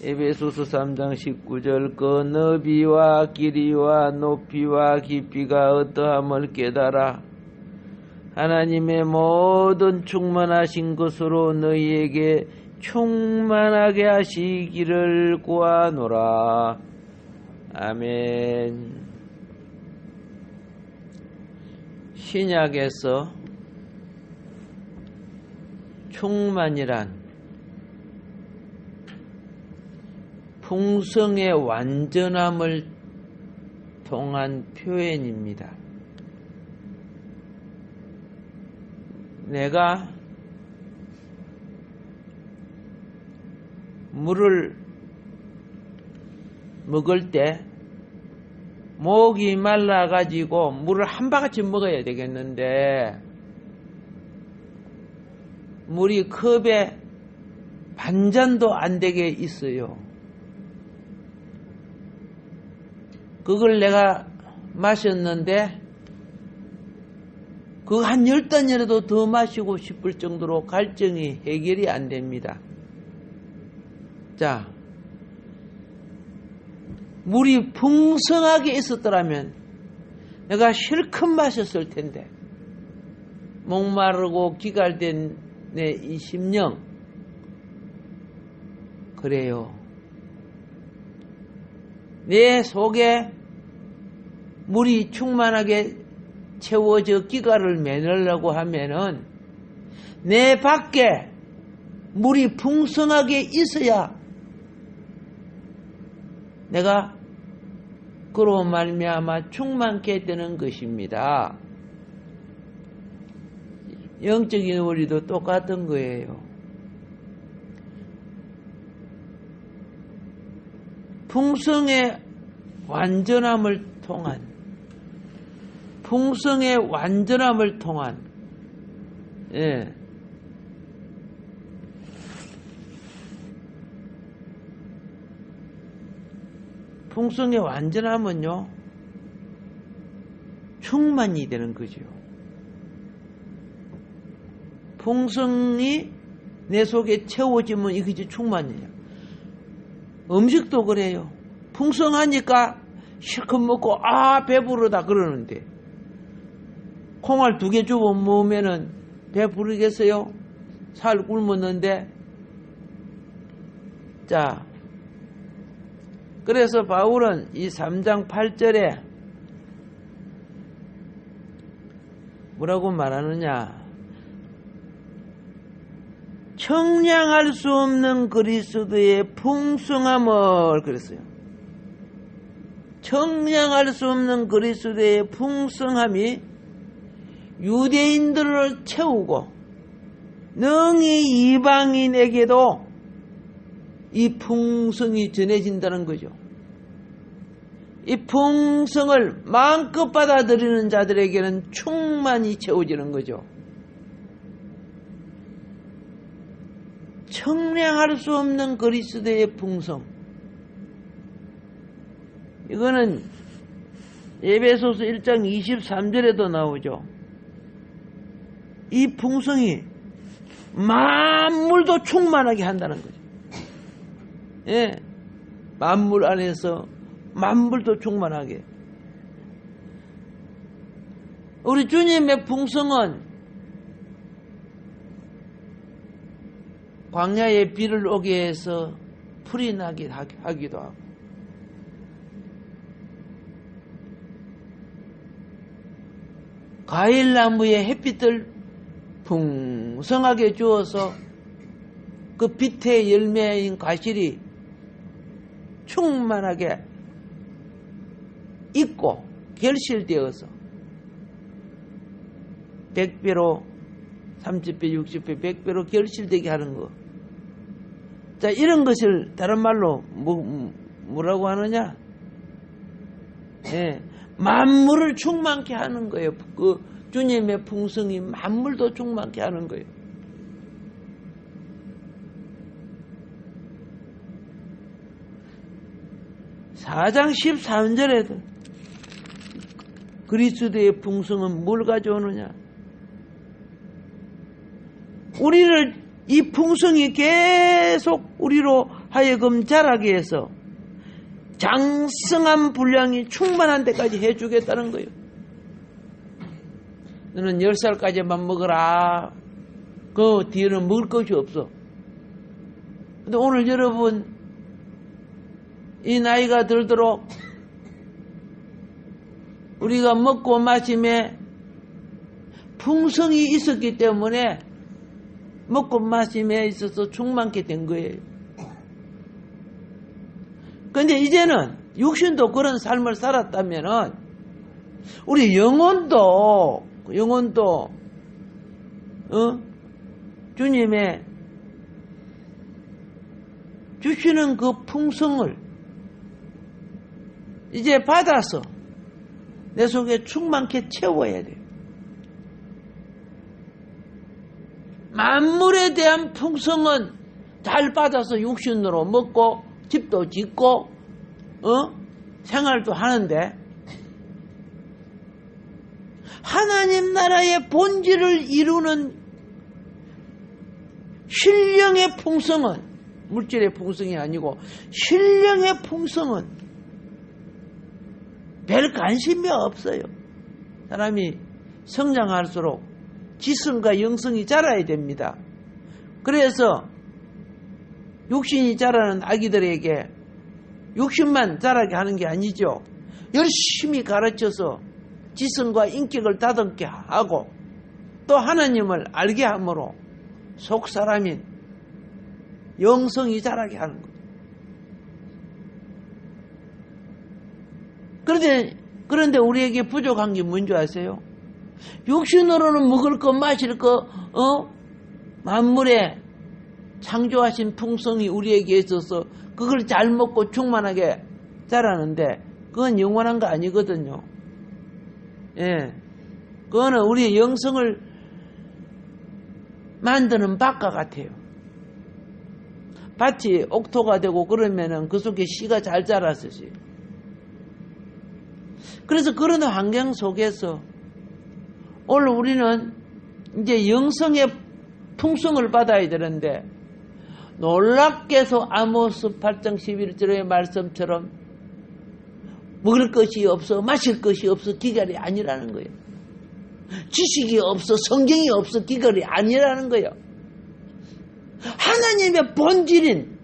에베소서 3장 19절 그 너비와 길이와 높이와 깊이가 어떠함을 깨달아 하나님의 모든 충만하신 것으로 너희에게 충만하게 하시기를 구하노라. 아멘. 신약에서 충만이란 풍성의 완전함을 통한 표현입니다. 내가 물을 먹을 때 목이 말라가지고 물을 한 바가지 먹어야 되겠는데 물이 컵에 반잔도 안 되게 있어요. 그걸 내가 마셨는데 그 한 10단이라도 더 마시고 싶을 정도로 갈증이 해결이 안 됩니다. 자, 물이 풍성하게 있었더라면 내가 실컷 마셨을 텐데 목마르고 기갈된 내 이 심령 그래요. 내 속에 물이 충만하게 채워져 기갈을 메우려고 하면은 내 밖에 물이 풍성하게 있어야 내가 그로 말미암아 충만케 되는 것입니다. 영적인 원리도 똑같은 거예요. 풍성의 완전함을 통한 풍성의 완전함은요 충만이 되는 거죠. 풍성이 내 속에 채워지면 이것이 충만이에요. 음식도 그래요. 풍성하니까 실컷 먹고 배부르다 그러는데 콩알 2개 주워 먹으면은 배부르겠어요? 살 굶었는데. 자, 그래서 바울은 이 3장 8절에 뭐라고 말하느냐? 청량할 수 없는 그리스도의 풍성함을 그랬어요. 청량할 수 없는 그리스도의 풍성함이 유대인들을 채우고 능히 이방인에게도 이 풍성이 전해진다는 거죠. 이 풍성을 마음껏 받아들이는 자들에게는 충만히 채워지는 거죠. 청량할 수 없는 그리스도의 풍성. 이거는 에베소서 1장 23절에도 나오죠. 이 풍성이 만물도 충만하게 한다는 거죠. 예, 만물 안에서 만물도 충만하게. 우리 주님의 풍성은 광야에 비를 오게 해서 풀이 나게 하기도 하고 과일나무에 햇빛을 풍성하게 주어서 그 빛의 열매인 과실이 충만하게 있고 결실되어서 100배로 30배 60배 100배로 결실되게 하는 거. 자, 이런 것을 다른 말로 뭐라고 하느냐? 예, 만물을 충만케 하는 거예요. 그 주님의 풍성이 만물도 충만케 하는 거예요. (4장 13절에도) 그리스도의 풍성은 뭘 가져오느냐? 우리를 이 풍성이 계속 우리로 하여금 자라게 해서 장성한 분량이 충만한 데까지 해주겠다는 거예요. 너는 10살까지만 먹어라. 그 뒤에는 먹을 것이 없어. 근데 오늘 여러분 이 나이가 들도록 우리가 먹고 마심에 풍성이 있었기 때문에 먹고 마심에 있어서 충만케 된 거예요. 근데 이제는 육신도 그런 삶을 살았다면은 우리 영혼도 주님의 주시는 그 풍성을 이제 받아서 내 속에 충만케 채워야 돼요. 만물에 대한 풍성은 잘 받아서 육신으로 먹고 집도 짓고 생활도 하는데 하나님 나라의 본질을 이루는 신령의 풍성은 물질의 풍성이 아니고 신령의 풍성은 별 관심이 없어요. 사람이 성장할수록 지성과 영성이 자라야 됩니다. 그래서 육신이 자라는 아기들에게 육신만 자라게 하는 게 아니죠. 열심히 가르쳐서 지성과 인격을 다듬게 하고 또 하나님을 알게 함으로 속 사람인 영성이 자라게 하는 거예요. 그런데 우리에게 부족한 게 뭔지 아세요? 육신으로는 먹을 거 마실 거 만물에 창조하신 풍성이 우리에게 있어서 그걸 잘 먹고 충만하게 자라는데 그건 영원한 거 아니거든요. 예, 그거는 우리의 영성을 만드는 밭과 같아요. 밭이 옥토가 되고 그러면은 그 속에 씨가 잘 자랐듯이. 그래서 그런 환경 속에서 오늘 우리는 이제 영성의 풍성을 받아야 되는데 놀랍게도 아모스 8장 11절의 말씀처럼 먹을 것이 없어 마실 것이 없어 기갈이 아니라는 거예요. 지식이 없어 성경이 없어 기갈이 아니라는 거예요. 하나님의 본질인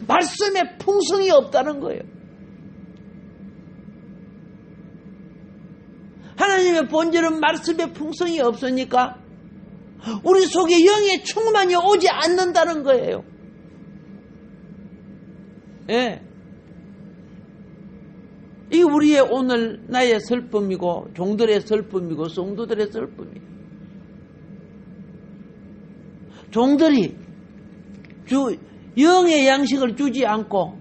말씀의 풍성이 없다는 거예요. 하나님의 본질은 말씀의 풍성이 없으니까 우리 속에 영의 충만이 오지 않는다는 거예요. 예. 이게 우리의 오늘 나의 슬픔이고 종들의 슬픔이고 성도들의 슬픔이에요. 종들이 영의 양식을 주지 않고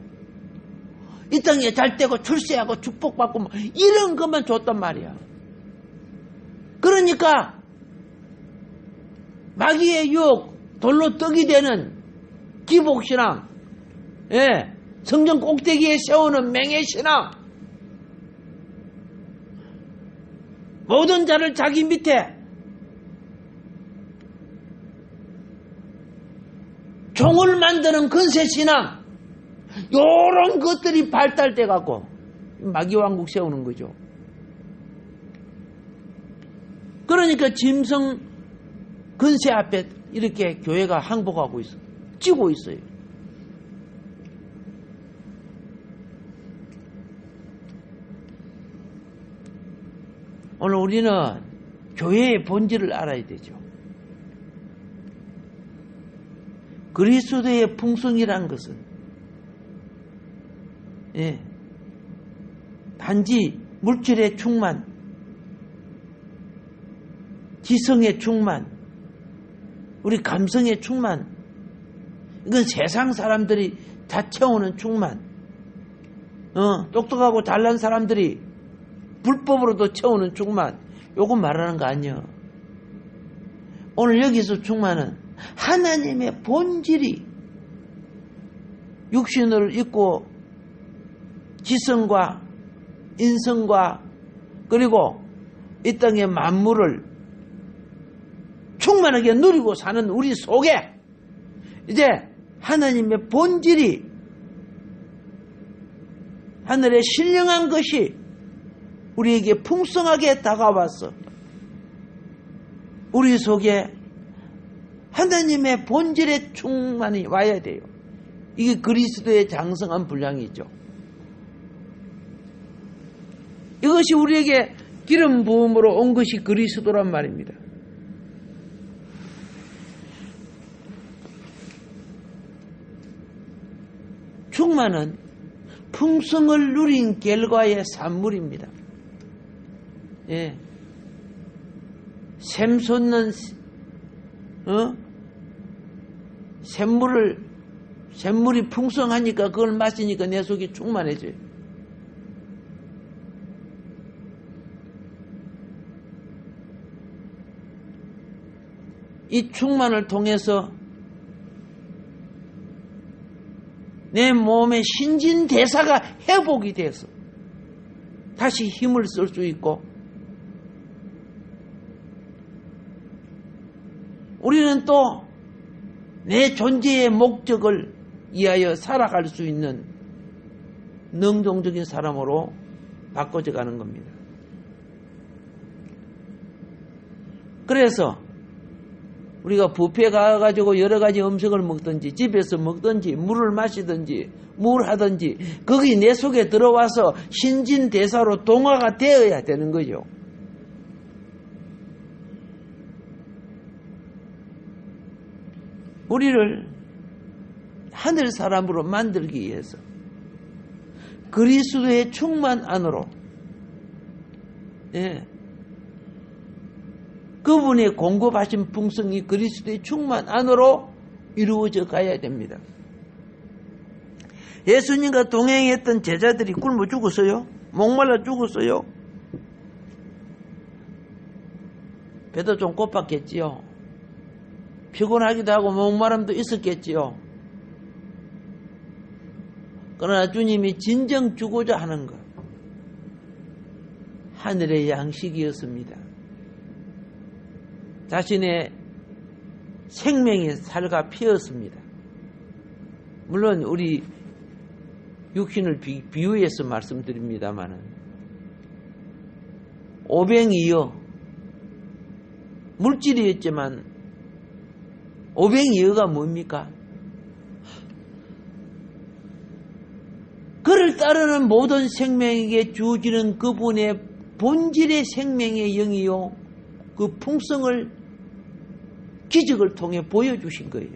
이 땅에 잘 되고 출세하고 축복받고 이런 것만 줬단 말이야. 그러니까 마귀의 유혹, 돌로 떡이 되는 기복신앙, 예, 성전 꼭대기에 세우는 맹해신앙, 모든 자를 자기 밑에 종을 만드는 근세신앙, 요런 것들이 발달돼 갖고 마귀왕국 세우는 거죠. 그러니까 짐승 근세 앞에 이렇게 교회가 항복하고 있어. 찌고 있어요. 오늘 우리는 교회의 본질을 알아야 되죠. 그리스도의 풍성이란 것은 단지 물질의 충만, 지성의 충만, 우리 감성의 충만, 이건 세상 사람들이 다 채우는 충만, 똑똑하고 잘난 사람들이 불법으로도 채우는 충만, 요거 말하는 거 아니야. 오늘 여기서 충만은 하나님의 본질이 육신을 입고 지성과 인성과 그리고 이 땅의 만물을 충만하게 누리고 사는 우리 속에 이제 하나님의 본질이 하늘의 신령한 것이 우리에게 풍성하게 다가와서 우리 속에 하나님의 본질의 충만이 와야 돼요. 이게 그리스도의 장성한 분량이죠. 이것이 우리에게 기름 부음으로 온 것이 그리스도란 말입니다. 충만은 풍성을 누린 결과의 산물입니다. 예. 샘 솟는 샘물이 풍성하니까 그걸 마시니까 내 속이 충만해져요. 이 충만을 통해서 내 몸의 신진대사가 회복이 돼서 다시 힘을 쓸 수 있고, 우리는 또 내 존재의 목적을 위하여 살아갈 수 있는 능동적인 사람으로 바꿔져 가는 겁니다. 그래서 우리가 뷔페 가가지고 여러 가지 음식을 먹든지 집에서 먹든지 물을 마시든지 뭘 하든지 거기 내 속에 들어와서 신진대사로 동화가 되어야 되는 거죠. 우리를 하늘 사람으로 만들기 위해서 그리스도의 충만 안으로, 예, 그분의 공급하신 풍성이 그리스도의 충만 안으로 이루어져 가야 됩니다. 예수님과 동행했던 제자들이 굶어 죽었어요? 목말라 죽었어요? 배도 좀 고팠겠지요. 피곤하기도 하고 목마름도 있었겠지요. 그러나 주님이 진정 주고자 하는 것, 하늘의 양식이었습니다. 자신의 생명의 살과 피였습니다. 물론 우리 육신을 비유해서 말씀드립니다마는 오병이어, 물질이었지만 오병이어가 뭡니까? 그를 따르는 모든 생명에게 주어지는 그분의 본질의 생명의 영이요, 그 풍성을 기적을 통해 보여주신 거예요.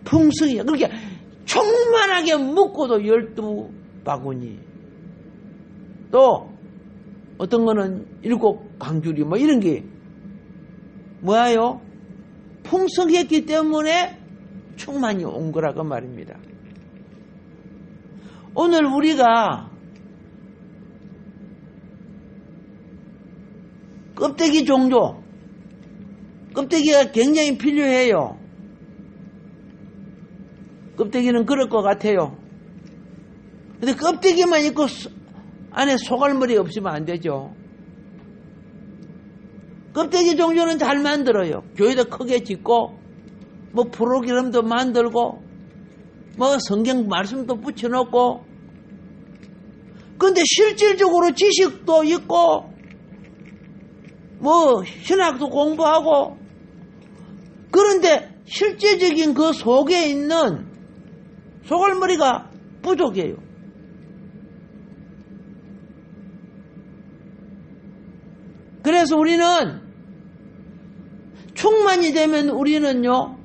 풍성이, 그렇게 충만하게 먹고도 12바구니, 또 어떤 거는 7강줄이 뭐 이런 게 뭐예요? 풍성했기 때문에 충만이 온 거라고 말입니다. 오늘 우리가 껍데기 종조, 껍데기가 굉장히 필요해요. 껍데기는 그럴 것 같아요. 근데 껍데기만 있고 안에 속알머리 없으면 안 되죠. 껍데기 종조는 잘 만들어요. 교회도 크게 짓고 뭐 프로그램도 만들고 뭐 성경 말씀도 붙여놓고, 근데 실질적으로 지식도 있고 뭐 신학도 공부하고, 그런데 실제적인 그 속에 있는 속알머리가 부족해요. 그래서 우리는 충만이 되면 우리는요,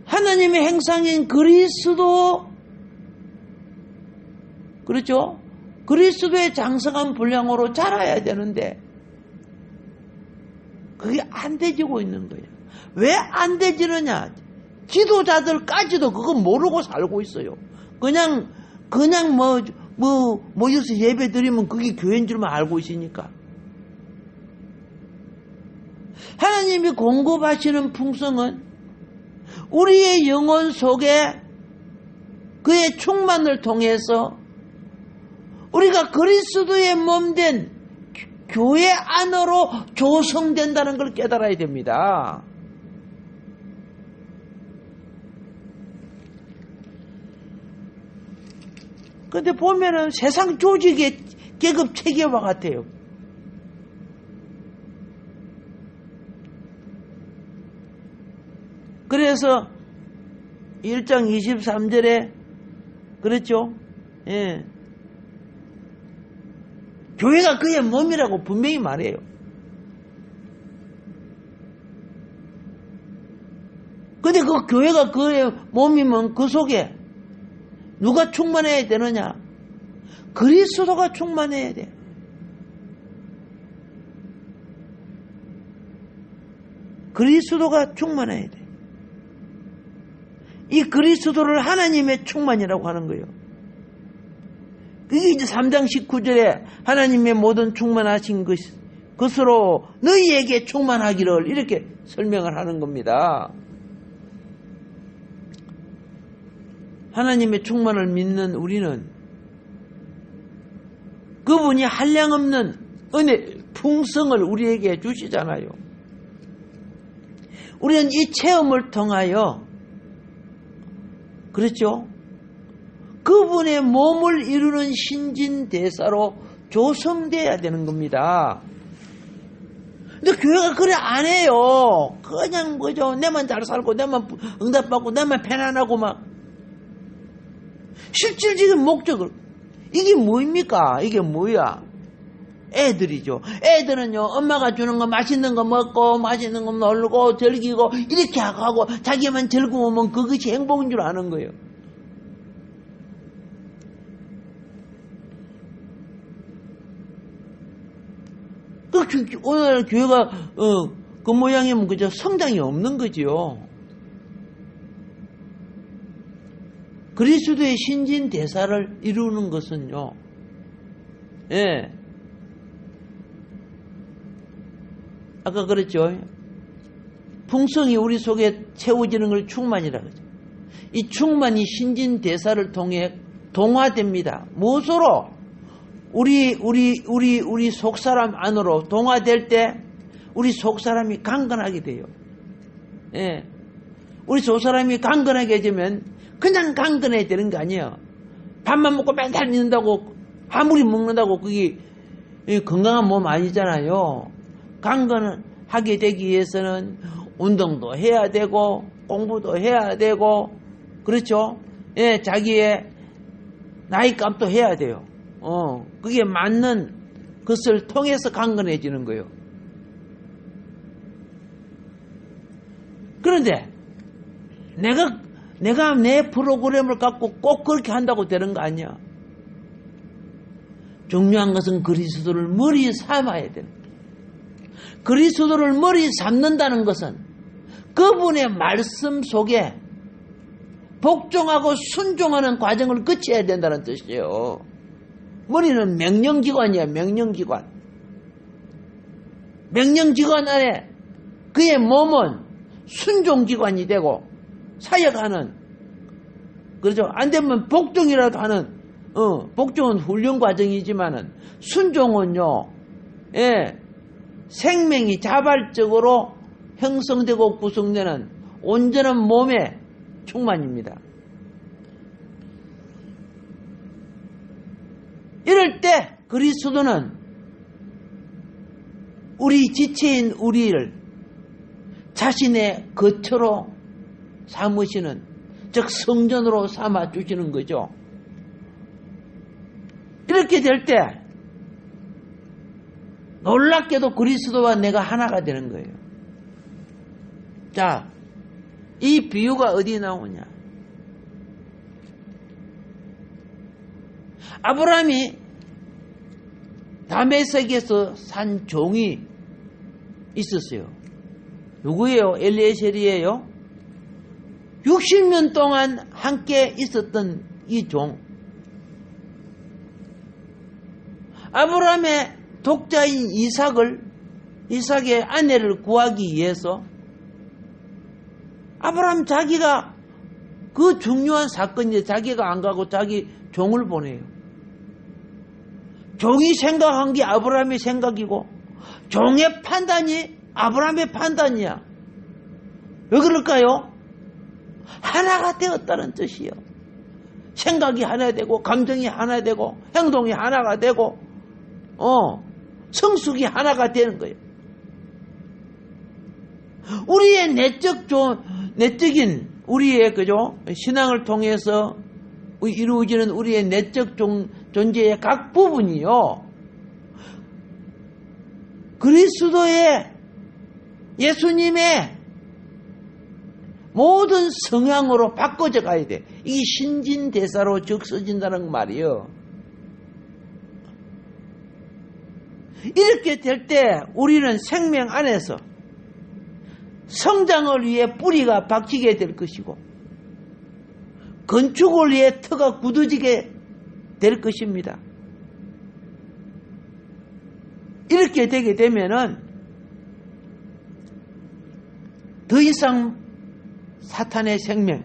하나님의 행상인 그리스도, 그렇죠? 그리스도의 장성한 분량으로 자라야 되는데 그게 안 되지고 있는 거예요. 왜 안 되지느냐? 지도자들까지도 그거 모르고 살고 있어요. 그냥 모여서 예배 드리면 그게 교회인 줄만 알고 있으니까. 하나님이 공급하시는 풍성은 우리의 영혼 속에 그의 충만을 통해서 우리가 그리스도의 몸된 교회 안으로 조성된다는 걸 깨달아야 됩니다. 근데 보면은 세상 조직의 계급 체계와 같아요. 그래서 1장 23절에 그랬죠. 예. 교회가 그의 몸이라고 분명히 말해요. 근데 그 교회가 그의 몸이면 그 속에 누가 충만해야 되느냐? 그리스도가 충만해야 돼. 그리스도가 충만해야 돼. 이 그리스도를 하나님의 충만이라고 하는 거예요. 그게 이제 3장 19절에 하나님의 모든 충만하신 것으로 너희에게 충만하기를 이렇게 설명을 하는 겁니다. 하나님의 충만을 믿는 우리는 그분이 한량없는 은혜, 풍성을 우리에게 주시잖아요. 우리는 이 체험을 통하여 그렇죠? 그분의 몸을 이루는 신진대사로 조성돼야 되는 겁니다. 근데 교회가 그래 안 해요. 그냥 뭐죠? 내만 잘 살고 내만 응답받고 내만 편안하고 막 실질적인 목적을 이게 뭐입니까? 이게 뭐야? 애들이죠. 애들은요 엄마가 주는 거 맛있는 거 먹고 맛있는 거 놀고 즐기고 이렇게 하고 자기만 즐거우면 그것이 행복인 줄 아는 거예요. 오늘 교회가 그 모양이면 그저 성장이 없는 거지요. 그리스도의 신진 대사를 이루는 것은요. 예. 아까 그랬죠. 풍성이 우리 속에 채워지는 걸 충만이라고 하죠. 이 충만이 신진 대사를 통해 동화됩니다. 무엇으로? 우리 속사람 안으로 동화될 때 우리 속사람이 강건하게 돼요. 예. 우리 속사람이 강건하게 되면 그냥 강건해야 되는 거 아니에요. 밥만 먹고 맨날 있는다고 아무리 먹는다고 그게 건강한 몸 아니잖아요. 강건하게 되기 위해서는 운동도 해야 되고 공부도 해야 되고 그렇죠. 예, 자기의 나이값도 해야 돼요. 그게 맞는 것을 통해서 강건해지는 거예요. 그런데 내가 내 프로그램을 갖고 꼭 그렇게 한다고 되는 거 아니야. 중요한 것은 그리스도를 머리에 삼아야 돼요. 그리스도를 머리에 삼는다는 것은 그분의 말씀 속에 복종하고 순종하는 과정을 거쳐야 된다는 뜻이에요. 머리는 명령기관이야. 명령기관. 명령기관 안에 그의 몸은 순종기관이 되고 사역하는 그렇죠. 안 되면 복종이라도 하는 복종은 훈련 과정이지만은 순종은요. 예. 생명이 자발적으로 형성되고 구성되는 온전한 몸의 충만입니다. 이럴 때 그리스도는 우리 지체인 우리를 자신의 거처로 삼으시는 즉 성전으로 삼아 주시는 거죠. 이렇게 될 때 놀랍게도 그리스도와 내가 하나가 되는 거예요. 자, 이 비유가 어디 나오냐? 아브라함이 다메섹에서 산 종이 있었어요. 누구예요? 엘리에셀이에요. 60년 동안 함께 있었던 이 종. 아브라함의 독자인 이삭의 아내를 구하기 위해서 아브라함 자기가 그 중요한 사건인데 자기가 안 가고 자기 종을 보내요. 종이 생각한 게 아브라함의 생각이고 종의 판단이 아브라함의 판단이야. 왜 그럴까요? 하나가 되었다는 뜻이요. 생각이 하나 되고 감정이 하나 되고 행동이 하나가 되고 성숙이 하나가 되는 거예요. 우리의 내적인 우리의 그죠 신앙을 통해서 이루어지는 우리의 내적 존재의 각 부분이요 그리스도의 예수님의 모든 성향으로 바꿔져 가야 돼. 이게 신진대사로 적서진다는 말이요. 이렇게 될 때 우리는 생명 안에서 성장을 위해 뿌리가 박히게 될 것이고 건축을 위해 터가 굳어지게 될 것입니다. 이렇게 되게 되면은 더 이상 사탄의 생명,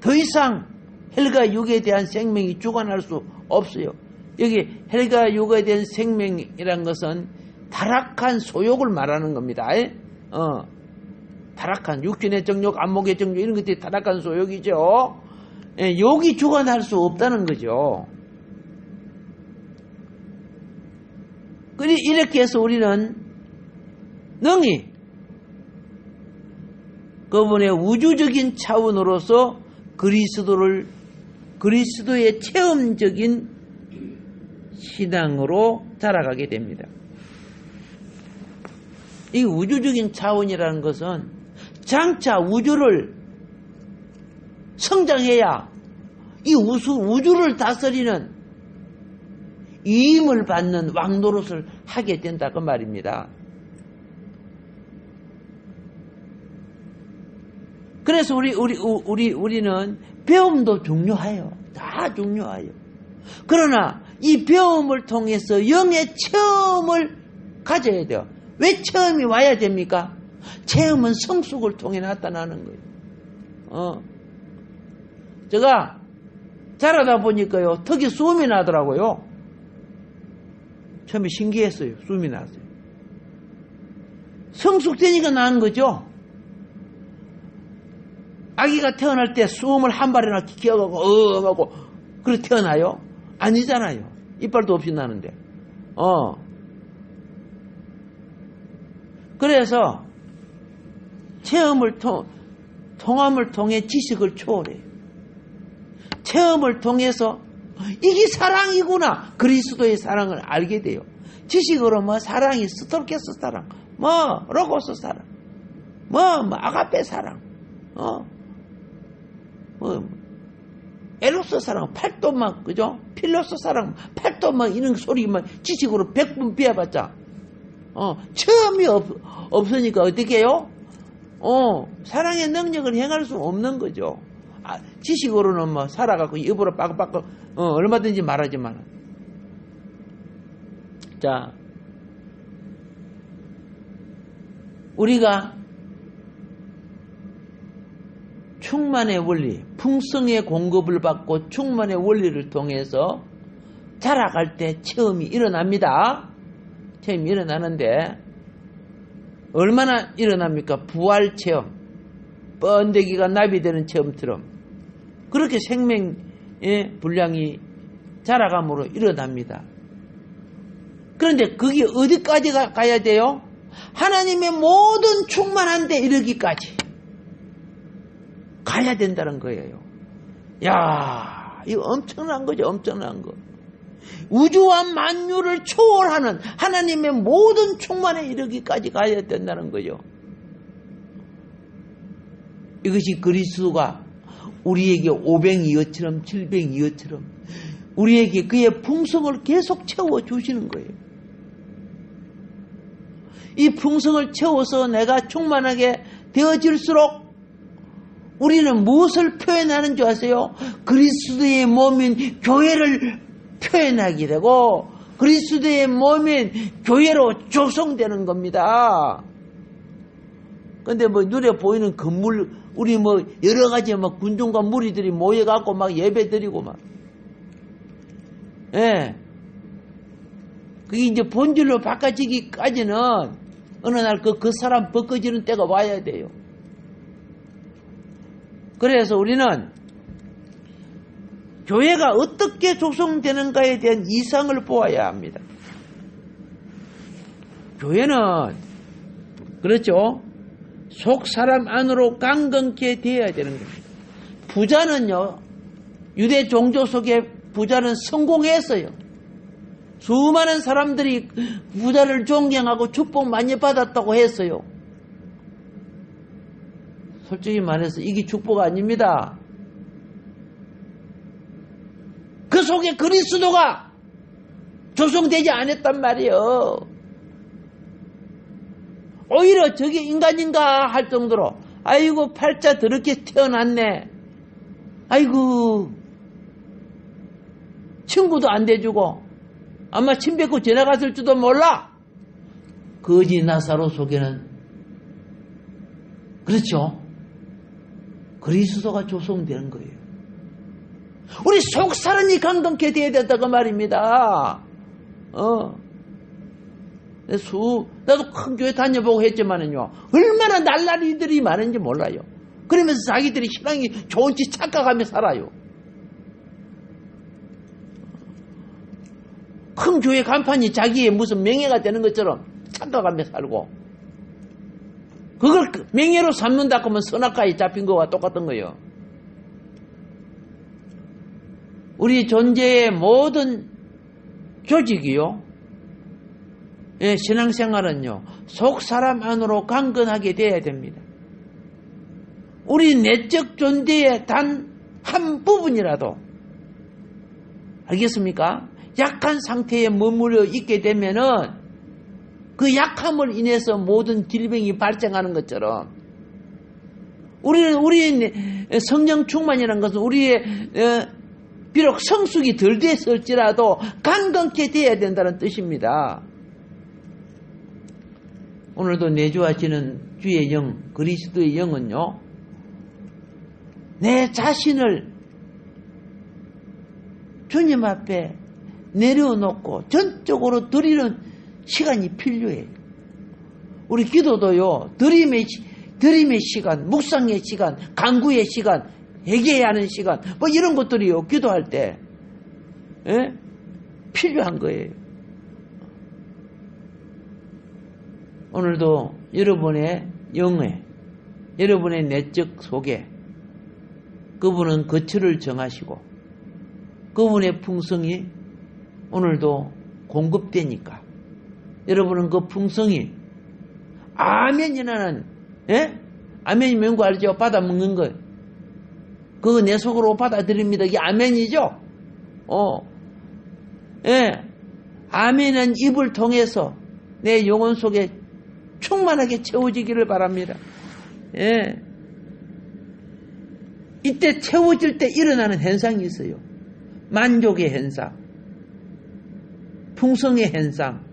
더 이상 헬과 육에 대한 생명이 주관할 수 없어요. 여기 헬과 육에 대한 생명이란 것은 타락한 소욕을 말하는 겁니다. 타락한 육신의 정욕, 안목의 정욕 이런 것들이 타락한 소욕이죠. 욕이 주관할 수 없다는 거죠. 이렇게 해서 우리는 능히 그분의 우주적인 차원으로서 그리스도의 체험적인 신앙으로 자라가게 됩니다. 이 우주적인 차원이라는 것은 장차 우주를 성장해야 이 우주를 다스리는 위임을 받는 왕노릇을 하게 된다고 말입니다. 그래서 우리는 배움도 중요해요. 다 중요해요. 그러나 이 배움을 통해서 영의 체험을 가져야 돼요. 왜 체험이 와야 됩니까? 체험은 성숙을 통해 나타나는 거예요. 제가 자라다 보니까요, 턱이 숨이 나더라고요. 처음에 신기했어요. 숨이 났어요. 성숙되니까 나는 거죠. 아기가 태어날 때 숨을 한 발이나 기어가고 하고 그렇게 태어나요? 아니잖아요. 이빨도 없이 나는데. 그래서 체험을 통함을 통해 지식을 초월해요. 체험을 통해서 이게 사랑이구나. 그리스도의 사랑을 알게 돼요. 지식으로 사랑이 스톨케스 사랑, 로고스 사랑, 아가페 사랑, 에로스 사랑, 팔도막, 그죠? 필로스 사랑, 팔도막 이런 소리만 지식으로 100분 비워봤자, 체험이 없으니까 어떻게 해요? 사랑의 능력을 행할 수 없는 거죠. 지식으로는 살아갖고 입으로 빠ቅ빠ቅ, 얼마든지 말하지만. 자, 우리가 충만의 원리, 풍성의 공급을 받고 충만의 원리를 통해서 자라갈 때 체험이 일어납니다. 체험이 일어나는데 얼마나 일어납니까? 부활 체험, 번데기가 나비 되는 체험처럼 그렇게 생명의 분량이 자라감으로 일어납니다. 그런데 그게 어디까지 가야 돼요? 하나님의 모든 충만한 데 이르기까지 가야 된다는 거예요. 야, 이거 엄청난 거죠. 엄청난 거. 우주와 만유를 초월하는 하나님의 모든 충만에 이르기까지 가야 된다는 거죠. 이것이 그리스도가 우리에게 500이어처럼 700이어처럼 우리에게 그의 풍성을 계속 채워주시는 거예요. 이 풍성을 채워서 내가 충만하게 되어질수록 우리는 무엇을 표현하는 줄 아세요? 그리스도의 몸인 교회를 표현하게 되고 그리스도의 몸인 교회로 조성되는 겁니다. 근데 눈에 보이는 건물, 우리 여러 가지 군중과 무리들이 모여갖고 예배 드리고 예. 그게 이제 본질로 바꿔지기까지는 어느 날 그 사람 벗겨지는 때가 와야 돼요. 그래서 우리는 교회가 어떻게 조성되는가에 대한 이상을 보아야 합니다. 교회는 그렇죠. 속 사람 안으로 강건케 되어야 되는 겁니다. 부자는요, 유대 종교 속에 부자는 성공했어요. 수많은 사람들이 부자를 존경하고 축복 많이 받았다고 했어요. 솔직히 말해서 이게 축복 아닙니다. 그 속에 그리스도가 조성되지 않았단 말이에요. 오히려 저게 인간인가 할 정도로 아이고 팔자 더럽게 태어났네. 아이고 친구도 안 돼주고 아마 침 뱉고 지나갔을지도 몰라. 거지 나사로 속에는 그렇죠. 그리스도가 조성되는 거예요. 우리 속 사람이 강건케 되어야 된다고 말입니다. 나도 큰 교회 다녀보고 했지만은요, 얼마나 날라리들이 많은지 몰라요. 그러면서 자기들이 신앙이 좋은지 착각하며 살아요. 큰 교회 간판이 자기의 무슨 명예가 되는 것처럼 착각하며 살고, 그걸 명예로 삼는다 하면 선악과에 잡힌 거와 똑같은 거예요. 우리 존재의 모든 조직이요, 예, 신앙생활은요, 속 사람 안으로 강건하게 되어야 됩니다. 우리 내적 존재의 단 한 부분이라도, 알겠습니까? 약한 상태에 머무르 있게 되면은 그 약함을 인해서 모든 질병이 발생하는 것처럼, 우리의 성령 충만이라는 것은 우리의 비록 성숙이 덜 됐을지라도 강건케 되어야 된다는 뜻입니다. 오늘도 내주하시는 주의 영, 그리스도의 영은요, 내 자신을 주님 앞에 내려놓고 전적으로 드리는 시간이 필요해요. 우리 기도도요, 드림의 시간, 묵상의 시간, 간구의 시간, 회개해야 하는 시간, 뭐 이런 것들이요, 기도할 때 필요한 거예요. 오늘도 여러분의 영에, 여러분의 내적 속에 그분은 거처를 정하시고 그분의 풍성이 오늘도 공급되니까 여러분은 그 풍성이 아멘이라는, 아멘이 뭔지 알죠? 받아먹는 거. 그거 내 속으로 받아들입니다. 이게 아멘이죠? 아멘은 입을 통해서 내 영혼 속에 충만하게 채워지기를 바랍니다. 이때 채워질 때 일어나는 현상이 있어요. 만족의 현상, 풍성의 현상,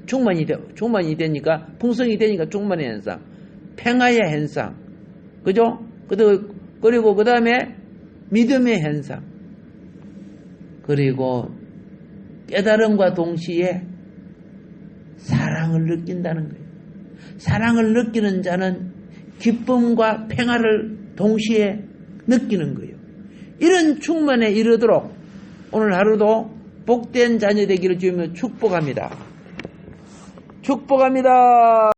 충만이 되니까, 풍성이 되니까 충만의 현상, 평화의 현상, 그죠? 그리고 그 다음에 믿음의 현상, 그리고 깨달음과 동시에 사랑을 느낀다는 거예요. 사랑을 느끼는 자는 기쁨과 평화를 동시에 느끼는 거예요. 이런 충만에 이르도록 오늘 하루도 복된 자녀 되기를 주며 축복합니다. 축복합니다.